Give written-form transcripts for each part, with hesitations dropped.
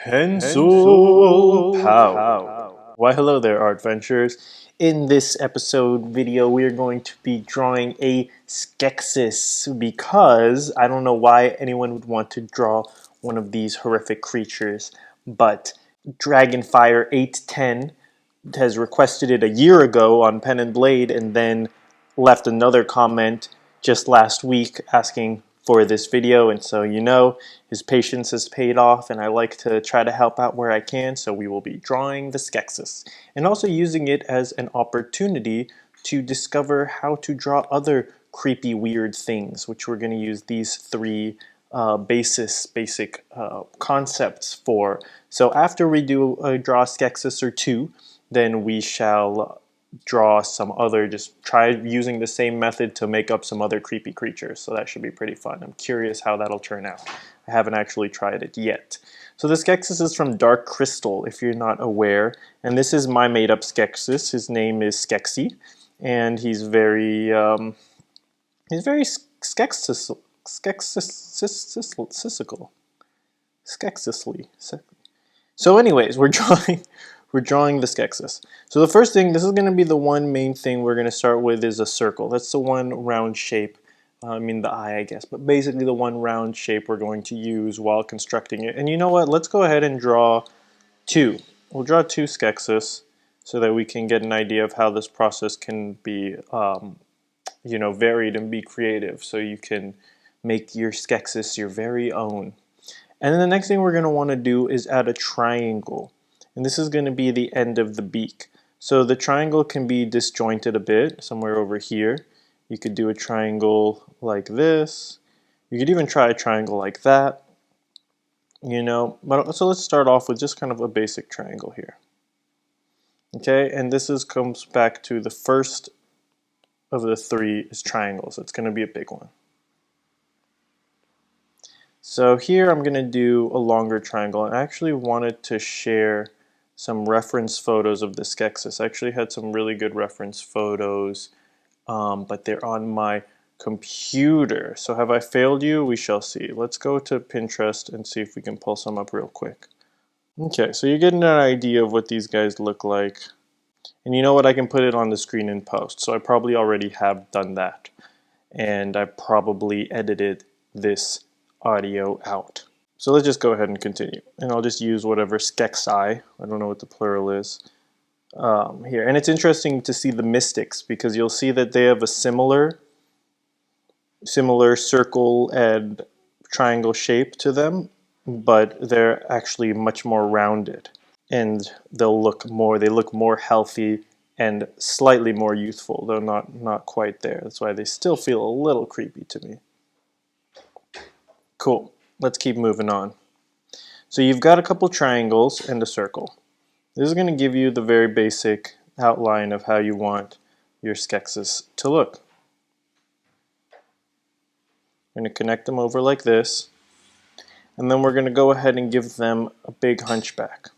Pencil Power. Why hello there, art adventurers. In this episode video we are going to be drawing a Skeksis because I don't know why anyone would want to draw one of these horrific creatures, but Dragonfire 810 has requested it a year ago on Pen and Blade and then left another comment just last week asking for this video, and so his patience has paid off and I like to try to help out where I can, so we will be drawing the Skeksis and also using it as an opportunity to discover how to draw other creepy weird things, which we're going to use these three basic concepts for. So after we do a Draw A Skeksis or two, then we shall draw some other, just try using the same method to make up some other creepy creatures. So that should be pretty fun. I'm curious how that'll turn out. I haven't actually tried it yet. So the Skeksis is from Dark Crystal, if you're not aware, and this is my made-up Skeksis. His name is Skeksy, and he's very Skeksisly. So anyways, we're drawing the Skeksis. So the first thing, this is going to be the one main thing we're going to start with, is a circle. That's the one round shape. I mean the eye, I guess, but basically the one round shape we're going to use while constructing it. And you know what? Let's go ahead and draw two. We'll draw two Skeksis so that we can get an idea of how this process can be, varied and be creative. So you can make your Skeksis your very own. And then the next thing we're going to want to do is add a triangle. And this is going to be the end of the beak. So the triangle can be disjointed a bit, somewhere over here. You could do a triangle like this. You could even try a triangle like that. So let's start off with just kind of a basic triangle here. Okay, and this comes back to the first of the three is triangles. It's going to be a big one. So here I'm going to do a longer triangle, and I actually wanted to share some reference photos of the Skeksis. I actually had some really good reference photos, but they're on my computer. So have I failed you? We shall see. Let's go to Pinterest and see if we can pull some up real quick. Okay, so you're getting an idea of what these guys look like. And you know what? I can put it on the screen in post. So I probably already have done that. And I probably edited this audio out. So let's just go ahead and continue. And I'll just use whatever Skeksi, I don't know what the plural is, here. And it's interesting to see the mystics, because you'll see that they have a similar circle and triangle shape to them, but they're actually much more rounded. And they look more healthy and slightly more youthful, though not quite there. That's why they still feel a little creepy to me. Cool. Let's keep moving on. So you've got a couple triangles and a circle. This is going to give you the very basic outline of how you want your Skeksis to look. We're going to connect them over like this, and then we're going to go ahead and give them a big hunchback,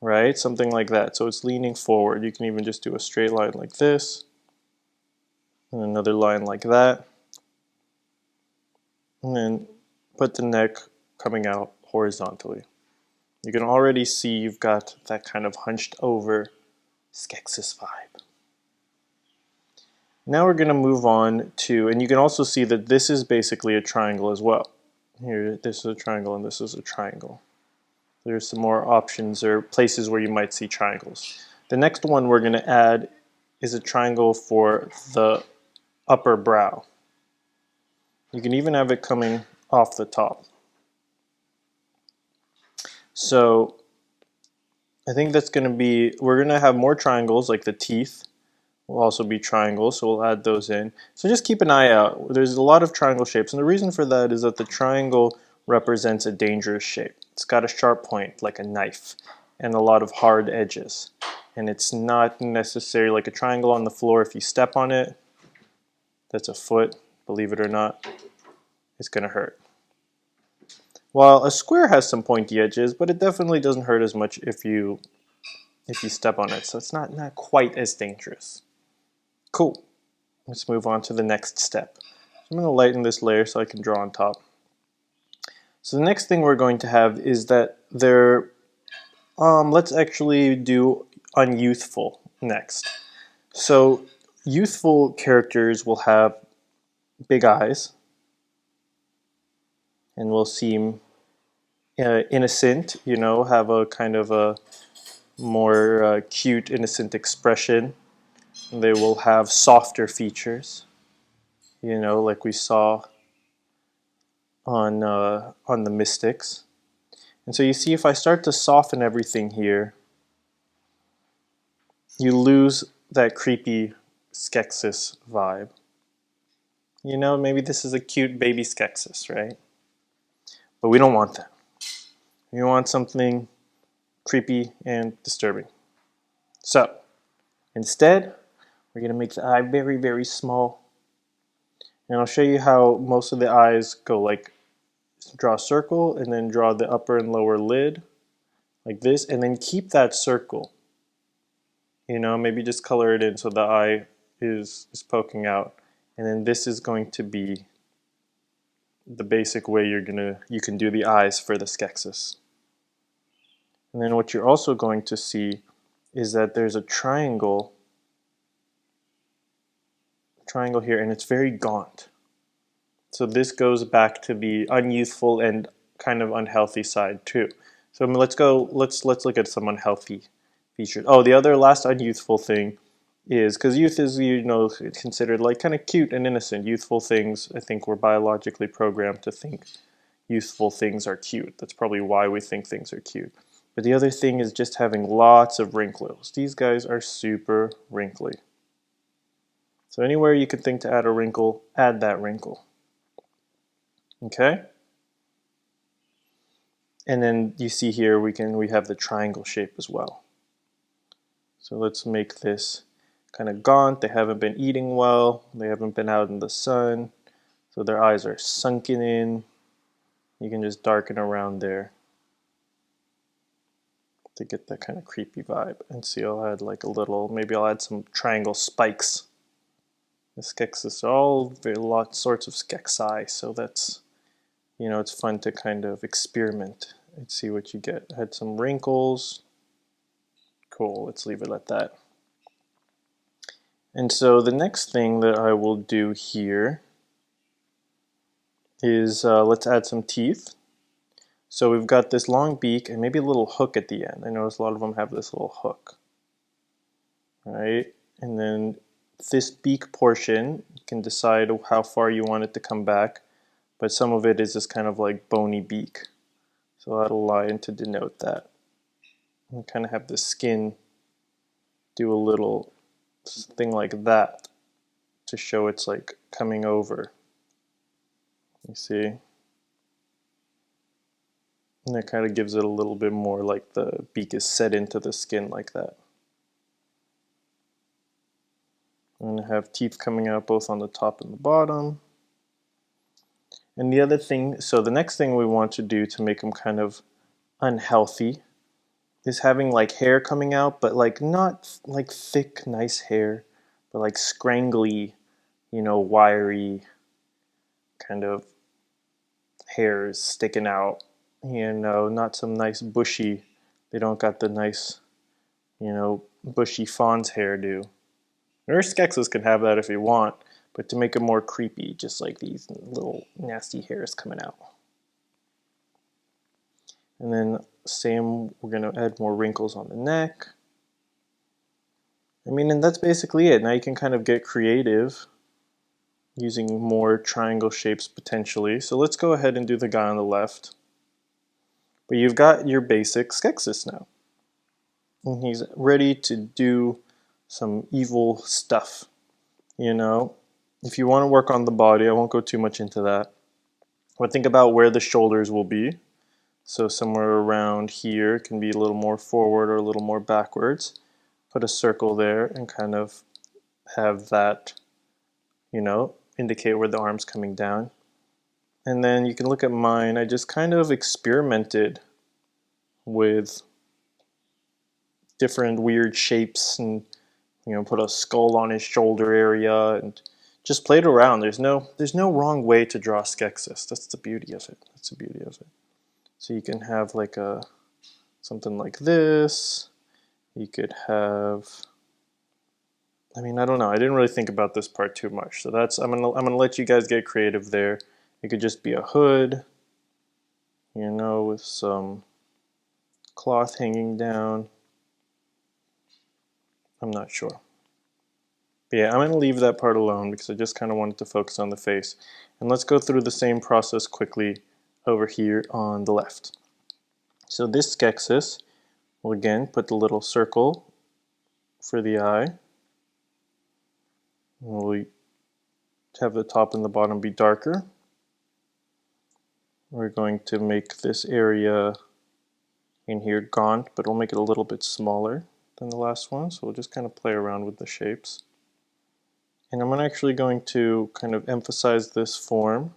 right? Something like that. So it's leaning forward. You can even just do a straight line like this, and another line like that, and then put the neck coming out horizontally. You can already see you've got that kind of hunched over Skeksis vibe. Now we're going to move on to, and you can also see that this is basically a triangle as well. Here, this is a triangle and this is a triangle. There's some more options or places where you might see triangles. The next one we're going to add is a triangle for the upper brow. You can even have it coming off the top. So I think that's going to be, we're going to have more triangles, like the teeth will also be triangles, so we'll add those in. So just keep an eye out. There's a lot of triangle shapes, and the reason for that is that the triangle represents a dangerous shape. It's got a sharp point, like a knife, and a lot of hard edges. And it's not necessarily like a triangle on the floor. If you step on it, that's a foot, believe it or not, it's going to hurt. While a square has some pointy edges, but it definitely doesn't hurt as much if you step on it, so it's not quite as dangerous. Cool. Let's move on to the next step. I'm going to lighten this layer so I can draw on top. So the next thing we're going to have is that they're, let's actually do unyouthful next. So youthful characters will have big eyes and will seem innocent, you know, have a kind of a more cute, innocent expression. They will have softer features, you know, like we saw on the mystics. And so you see, if I start to soften everything here, you lose that creepy Skeksis vibe. You know, maybe this is a cute baby Skeksis, right? But we don't want that. We want something creepy and disturbing. So, instead, we're going to make the eye very, very small. And I'll show you how most of the eyes go, like draw a circle and then draw the upper and lower lid like this, and then keep that circle. You know, maybe just color it in so the eye is poking out. And then this is going to be the basic way you can do the eyes for the Skeksis. And then what you're also going to see is that there's a triangle here, and it's very gaunt. So this goes back to the unyouthful and kind of unhealthy side too. So let's look at some unhealthy features. Oh, the other last unyouthful thing is, because youth is, you know, considered like kind of cute and innocent. Youthful things, I think we're biologically programmed to think youthful things are cute. That's probably why we think things are cute. But the other thing is just having lots of wrinkles. These guys are super wrinkly. So anywhere you could think to add a wrinkle, add that wrinkle. Okay? And then you see here we have the triangle shape as well. So let's make this kind of gaunt. They haven't been eating well. They haven't been out in the sun. So their eyes are sunken in. You can just darken around there to get that kind of creepy vibe. And see, I'll add like a little, maybe I'll add some triangle spikes. The Skeksis are all lots sorts of Skeksi, so that's, you know, it's fun to kind of experiment and see what you get. Add some wrinkles. Cool, let's leave it at that. And so the next thing that I will do here is let's add some teeth. So we've got this long beak and maybe a little hook at the end. I notice a lot of them have this little hook. Right? And then this beak portion, you can decide how far you want it to come back, but some of it is this kind of like bony beak. So that'll line to denote that. And kind of have the skin do a little thing like that to show it's like coming over. You see? And that kind of gives it a little bit more like the beak is set into the skin like that. I'm going to have teeth coming out both on the top and the bottom. And the other thing, so the next thing we want to do to make them kind of unhealthy is having like hair coming out, but like not like thick, nice hair, but like scrangly, you know, wiry kind of hairs sticking out. You know, not some nice bushy, they don't got the nice, you know, bushy fawn's hairdo. Or Skeksis can have that if you want, but to make it more creepy, just like these little nasty hairs coming out. And then same, we're going to add more wrinkles on the neck. I mean, and that's basically it. Now you can kind of get creative using more triangle shapes potentially. So let's go ahead and do the guy on the left. But you've got your basic Skeksis now. And he's ready to do some evil stuff. You know, if you want to work on the body, I won't go too much into that. But think about where the shoulders will be. So somewhere around here can be a little more forward or a little more backwards. Put a circle there and kind of have that, you know, indicate where the arm's coming down. And then you can look at mine. I just kind of experimented with different weird shapes and, you know, put a skull on his shoulder area and just played around. There's no wrong way to draw Skeksis. That's the beauty of it. That's the beauty of it. So you can have like something like this. You could have, I mean, I don't know. I didn't really think about this part too much. So I'm gonna let you guys get creative there. It could just be a hood, you know, with some cloth hanging down. I'm not sure. But yeah, I'm gonna leave that part alone because I just kind of wanted to focus on the face. And let's go through the same process quickly over here on the left. So this Skeksis will again put the little circle for the eye. We'll have the top and the bottom be darker. We're going to make this area in here gaunt, but we'll make it a little bit smaller than the last one. So we'll just kind of play around with the shapes. And I'm actually going to kind of emphasize this form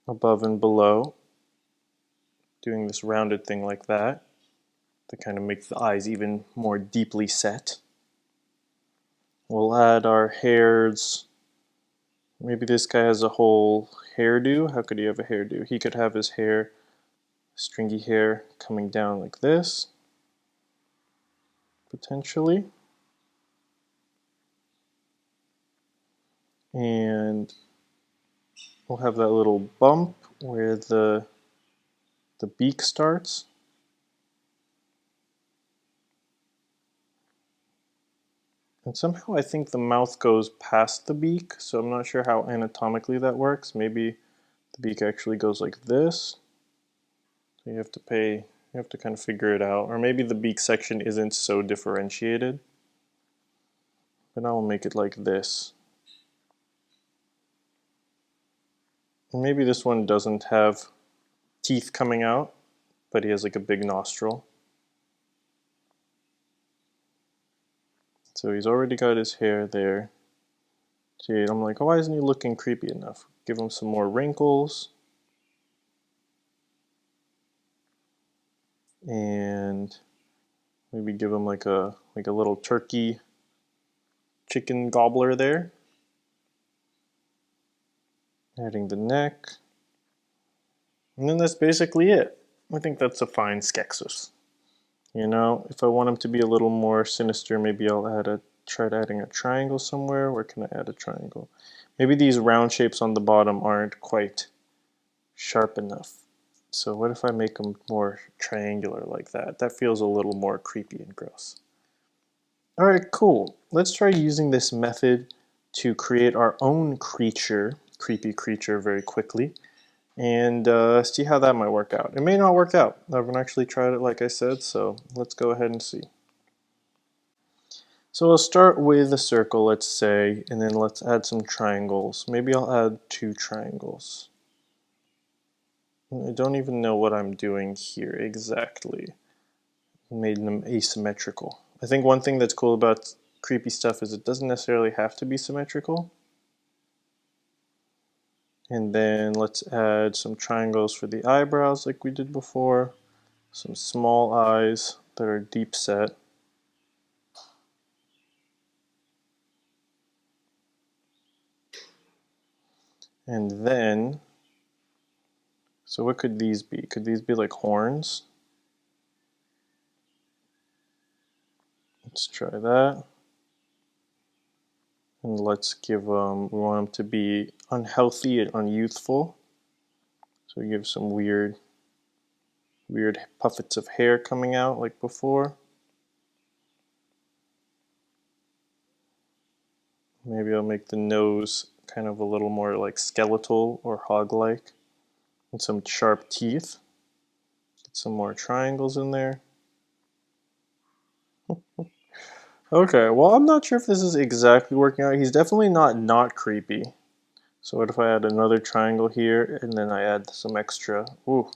above and below, doing this rounded thing like that to kind of make the eyes even more deeply set. We'll add our hairs. Maybe this guy has a whole hairdo. How could he have a hairdo? He could have his hair, stringy hair, coming down like this, potentially. And we'll have that little bump where the beak starts. And somehow I think the mouth goes past the beak, so I'm not sure how anatomically that works. Maybe the beak actually goes like this. So you have to kind of figure it out. Or maybe the beak section isn't so differentiated. But I will make it like this. And maybe this one doesn't have teeth coming out, but he has like a big nostril. So he's already got his hair there. See, I'm like, oh, why isn't he looking creepy enough? Give him some more wrinkles. And maybe give him like a little turkey chicken gobbler there. Adding the neck. And then that's basically it. I think that's a fine Skeksis. You know, if I want him to be a little more sinister, maybe I'll try adding a triangle somewhere. Where can I add a triangle? Maybe these round shapes on the bottom aren't quite sharp enough. So what if I make them more triangular like that? That feels a little more creepy and gross. All right, cool. Let's try using this method to create our own creature, creepy creature, very quickly, and see how that might work out. It may not work out. I haven't actually tried it, like I said, so let's go ahead and see. So I'll start with a circle, let's say, and then let's add some triangles. Maybe I'll add 2 triangles. I don't even know what I'm doing here exactly. Made them asymmetrical. I think one thing that's cool about creepy stuff is it doesn't necessarily have to be symmetrical. And then let's add some triangles for the eyebrows like we did before. Some small eyes that are deep set. And then, so what could these be? Could these be like horns? Let's try that. And let's give them, we want them to be unhealthy and unyouthful. So we give some weird puffets of hair coming out like before. Maybe I'll make the nose kind of a little more like skeletal or hog-like. And some sharp teeth. Get some more triangles in there. Okay, well, I'm not sure if this is exactly working out. He's definitely not creepy. So what if I add another triangle here and then I add some extra? Ooh.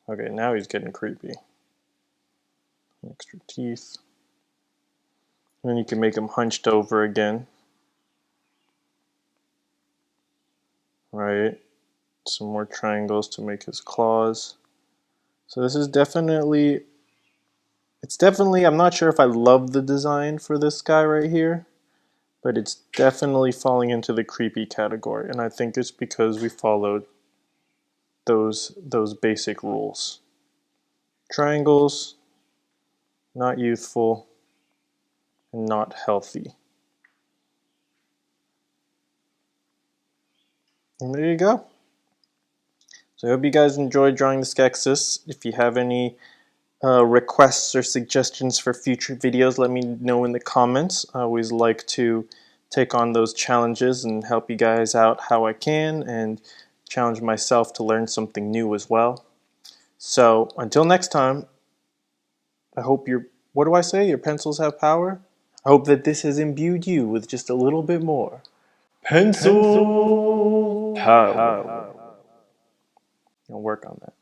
Okay, now he's getting creepy. Extra teeth. And then you can make him hunched over again. Right? Some more triangles to make his claws. So this is definitely, I'm not sure if I love the design for this guy right here, but it's definitely falling into the creepy category. And I think it's because we followed those basic rules. Triangles, not youthful, and not healthy. And there you go. So I hope you guys enjoyed drawing the Skeksis. If you have any requests or suggestions for future videos, let me know in the comments. I always like to take on those challenges and help you guys out how I can, and challenge myself to learn something new as well. So until next time, I hope what do I say? Your pencils have power? I hope that this has imbued you with just a little bit more pencil power. I'll work on that.